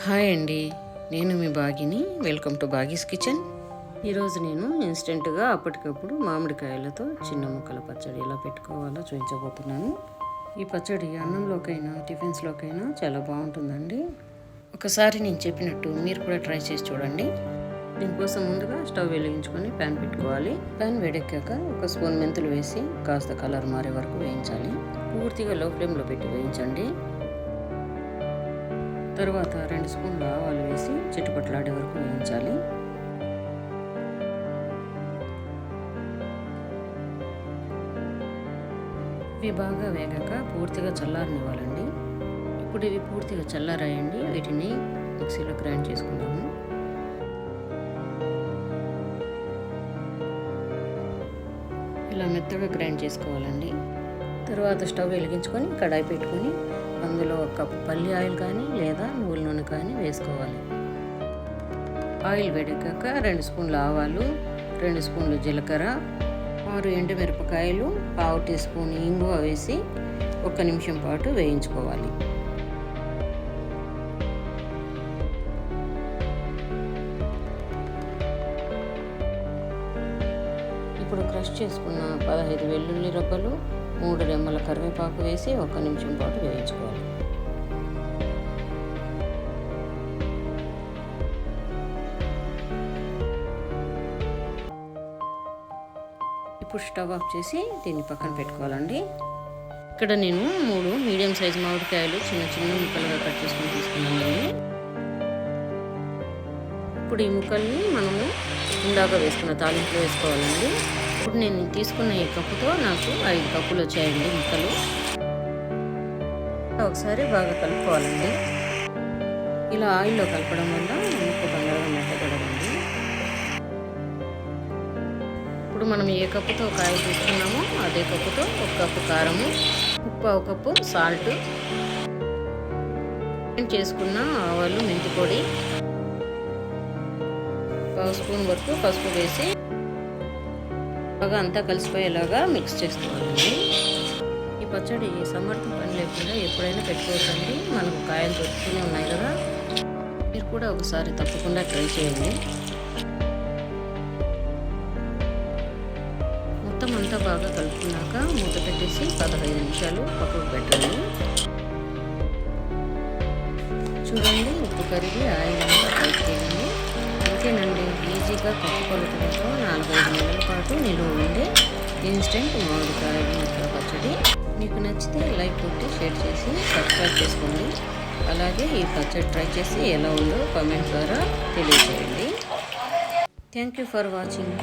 Hi అండి, నేను మీ బాగిని. Welcome to Baagi's kitchen. ఈరోజు నేను ఇన్స్టెంట్గా అప్పటికప్పుడు మామిడికాయలతో చిన్న ముక్కల పచ్చడి ఎలా పెట్టుకోవాలో చూపించబోతున్నాను. ఈ పచ్చడి అన్నంలోకైనా టిఫిన్స్లోకైనా చాలా బాగుంటుందండి. ఒకసారి నేను చెప్పినట్టు మీరు కూడా ట్రై చేసి చూడండి. దీనికోసం ముందుగా స్టవ్ వెలిగించుకొని ప్యాన్ పెట్టుకోవాలి. ప్యాన్ వేడెక్కాక ఒక స్పూన్ మెంతులు వేసి కాస్త కలర్ మారే వరకు వేయించాలి. పూర్తిగా లో ఫ్లేమ్లో పెట్టి వేయించండి. తర్వాత 2 స్పూన్ల ఆవాలు వేసి చిట్టుపట్లాడే వరకు వేయించాలి. ఇవి బాగా వేగాక పూర్తిగా చల్లారనివ్వాలండి. ఇప్పుడు ఇవి పూర్తిగా చల్లారాయండి. వీటిని మిక్సీలో గ్రైండ్ చేసుకుందాము. ఇలా మెత్తగా గ్రైండ్ చేసుకోవాలండి. తర్వాత స్టవ్ వెలిగించుకొని కడాయి పెట్టుకొని అందులో 1 కప్పు పల్లి ఆయిల్ కానీ లేదా నువ్వుల నూనె కానీ వేసుకోవాలి. ఆయిల్ వేడెక్కాక 2 స్పూన్ల ఆవాలు, 2 స్పూన్లు జీలకర్ర, 6 ఎండుమిరపకాయలు, 1/2 టీ స్పూన్ ఇంగువ వేసి 1 నిమిషం పాటు వేయించుకోవాలి. ఇప్పుడు క్రష్ చేసుకున్న 15 వెల్లుల్లి రెబ్బలు, 3 రెమ్మల కరివేపాకు వేసి 1 నిమిషం పాటు వేయించుకోవాలి. ఇప్పుడు స్టవ్ ఆఫ్ చేసి దీన్ని పక్కన పెట్టుకోవాలండి. ఇక్కడ నేను 3 మీడియం సైజు మామిడికాయలు చిన్న చిన్న ముక్కలుగా కట్ చేసుకొని తీసుకున్నానండి. ఇప్పుడు ఈ ముక్కల్ని మనము ఇందాక వేసుకున్న తాలింపులో వేసుకోవాలండి. ఇప్పుడు నేను తీసుకున్న ఈ కప్పుతో నాకు 5 కప్పులు వచ్చాయండి ముక్కలు. ఒకసారి బాగా కలుపుకోవాలండి. ఇలా ఆయిల్లో కలపడం వల్ల ముక్క తొందరగా మెత్తగడదండి. ఇప్పుడు మనం ఏ కప్పుతో కాయ తీసుకున్నామో అదే కప్పుతో 1 కప్పు కారము, 1/2 కప్పు సాల్ట్, చేసుకున్న ఆవాలు, మెంతి పొడి, 1 స్పూన్ వరకు పసుపు వేసి బాగా అంతా కలిసిపోయేలాగా మిక్స్ చేసుకోవాలండి. ఈ పచ్చడి సమ్మర్తో పని లేకుండా ఎప్పుడైనా పెట్టుకోవచ్చండి. మనకు కాయలు దొరుకుతూనే ఉన్నాయి కదా. మీరు కూడా ఒకసారి తప్పకుండా ట్రై చేయండి. మొత్తం అంతా బాగా కలుపుకున్నాక మూత పెట్టేసి 15 నిమిషాలు పక్కకు పెట్టండి. చూడండి, ఉప్పు కరిగి ఆయిల్ అంతా కలిపేయండి. అంతేనండి, ఈజీగా కప్పు కొలతలతో 4-5 నెలల పాటు నిలువ ఉండే ఇన్స్టెంట్ మామిడికాయ ముక్కల పచ్చడి. మీకు నచ్చితే లైక్ కొట్టి షేర్ చేసి సబ్స్క్రైబ్ చేసుకోండి. అలాగే ఈ పచ్చడి ట్రై చేసి ఎలా ఉందో కామెంట్ ద్వారా తెలియజేయండి. Thank you for watching.